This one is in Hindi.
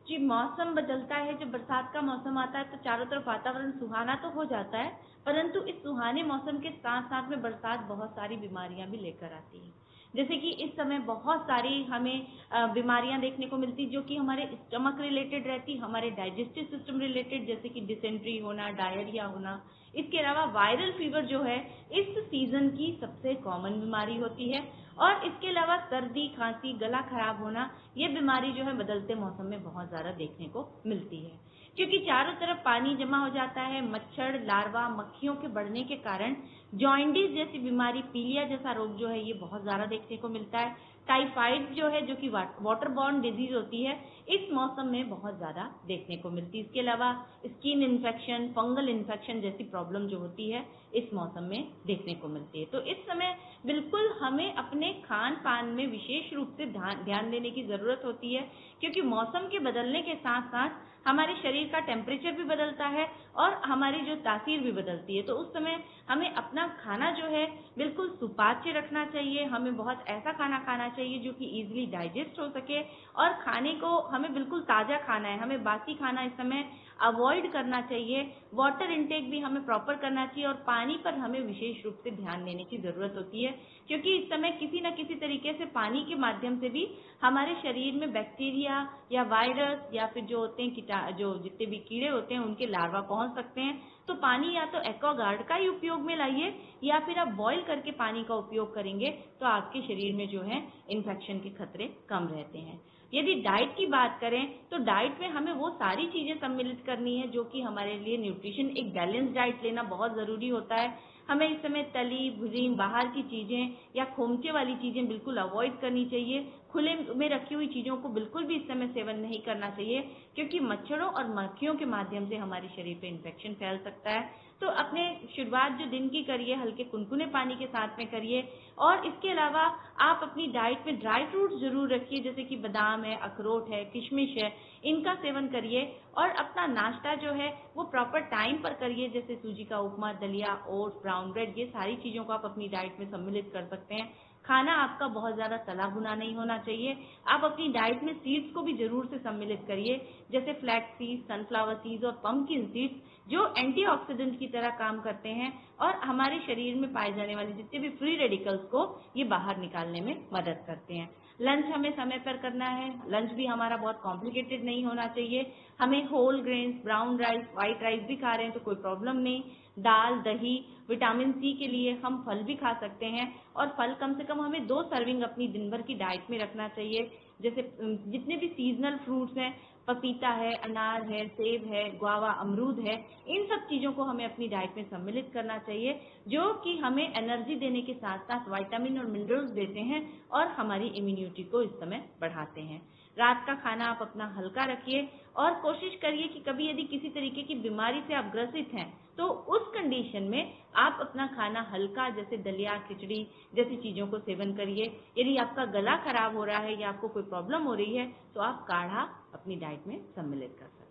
जी, मौसम बदलता है, जब बरसात का मौसम आता है तो चारों तरफ वातावरण सुहाना तो हो जाता है, परंतु इस सुहाने मौसम के साथ-साथ में बरसात बहुत सारी बीमारियाँ भी लेकर आती है। जैसे कि इस समय बहुत सारी हमें बीमारियाँ देखने को मिलती जो कि हमारे स्टमक रिलेटेड रहती, हमारे डाइजेस्टिव सिस्टम रिलेटेड, जैसे कि डिसेंट्री होना, डायरिया होना। इसके अलावा वायरल फीवर जो है, इस सीज़न की सबसे कॉमन बीमारी होती है और इसके अलावा सर्दी, खाँसी, गला खराब होना, ये बीमारी जो है बदलते मौसम में बहुत ज़्यादा देखने को मिलती है। क्योंकि चारों तरफ पानी जमा हो जाता है, मच्छर, लार्वा, मक्खियों के बढ़ने के कारण जॉन्डिस जैसी बीमारी, पीलिया जैसा रोग जो है ये बहुत ज़्यादा देखने को मिलता है। टाइफाइड जो है, जो कि वाटर बॉर्न डिजीज होती है, इस मौसम में बहुत ज़्यादा देखने को मिलती है। इसके अलावा स्किन इन्फेक्शन, फंगल इन्फेक्शन जैसी प्रॉब्लम जो होती है इस मौसम में देखने को मिलती है। तो इस समय बिल्कुल हमें अपने खान पान में विशेष रूप से ध्यान देने की ज़रूरत होती है, क्योंकि मौसम के बदलने के साथ साथ हमारे शरीर का टेम्परेचर भी बदलता है और हमारी जो तासीर भी बदलती है। तो उस समय हमें अपना खाना जो है बिल्कुल सुपाच्य रखना चाहिए, हमें बहुत ऐसा खाना खाना चाहिए जो कि ईजिली डाइजेस्ट हो सके और खाने को हमें बिल्कुल ताज़ा खाना है, हमें बासी खाना इस समय अवॉइड करना चाहिए। वाटर इनटेक भी हमें प्रॉपर करना चाहिए और पानी पर हमें विशेष रूप से ध्यान देने की ज़रूरत होती है, क्योंकि इस समय किसी न किसी तरीके से पानी के माध्यम से भी हमारे शरीर में बैक्टीरिया या वायरस या फिर जो होते हैं जो जितने भी कीड़े होते हैं उनके लार्वा पहुंच सकते हैं। तो पानी या तो एक्वागार्ड का ही उपयोग में लाइए या फिर आप बॉईल करके पानी का उपयोग करेंगे तो आपके शरीर में जो है इन्फेक्शन के खतरे कम रहते हैं। यदि डाइट की बात करें तो डाइट में हमें वो सारी चीजें सम्मिलित करनी है जो कि हमारे लिए न्यूट्रिशन, एक बैलेंस डाइट लेना बहुत जरूरी होता है। हमें इस समय तली भुनी बाहर की चीजें या खोमचे वाली चीजें बिल्कुल अवॉइड करनी चाहिए। खुले में रखी हुई चीजों को बिल्कुल भी इस समय सेवन नहीं करना चाहिए, क्योंकि मच्छरों और मक्खियों के माध्यम से हमारे शरीर पे इन्फेक्शन फैल सकता है। तो अपने शुरुआत जो दिन की करिए हल्के कुनकुने पानी के साथ में करिए और इसके अलावा आप अपनी डाइट में ड्राई फ्रूट्स जरूर रखिए, जैसे कि बादाम है, अखरोट है, किशमिश है, इनका सेवन करिए और अपना नाश्ता जो है वो प्रॉपर टाइम पर करिए, जैसे सूजी का उपमा, दलिया, ओट्स, ब्राउन ब्रेड, ये सारी चीज़ों को आप अपनी डाइट में सम्मिलित कर सकते हैं। खाना आपका बहुत ज़्यादा तला भुना नहीं होना चाहिए। आप अपनी डाइट में सीड्स को भी ज़रूर से सम्मिलित करिए, जैसे फ्लैक्स सीड्स, सनफ्लावर सीड्स और पंपकिन सीड्स, जो एंटीऑक्सीडेंट की तरह काम करते हैं और हमारे शरीर में पाए जाने वाले जितने भी फ्री रेडिकल्स को ये बाहर निकालने में मदद करते हैं। लंच हमें समय पर करना है, लंच भी हमारा बहुत कॉम्प्लिकेटेड नहीं होना चाहिए। हमें whole grains, brown rice, white rice भी खा रहे हैं तो कोई प्रॉब्लम नहीं। दाल, दही, विटामिन सी के लिए हम फल भी खा सकते हैं और फल कम से कम हमें 2 सर्विंग अपनी दिन भर की डाइट में रखना चाहिए। जैसे जितने भी सीजनल फ्रूट्स हैं, पपीता है, अनार है, सेब है, गुआवा, अमरूद है, इन सब चीज़ों को हमें अपनी डाइट में सम्मिलित करना चाहिए, जो कि हमें एनर्जी देने के साथ साथ विटामिन और मिनरल्स देते हैं और हमारी इम्यूनिटी को इस समय बढ़ाते हैं। रात का खाना आप अपना हल्का रखिए और कोशिश करिए कि कभी यदि किसी तरीके की बीमारी से आप ग्रसित हैं तो उस कंडीशन में आप अपना खाना हल्का, जैसे दलिया, खिचड़ी जैसी चीज़ों को सेवन करिए। यदि आपका गला खराब हो रहा है या आपको कोई प्रॉब्लम हो रही है तो आप काढ़ा अपनी डाइट में सम्मिलित कर सकते हैं।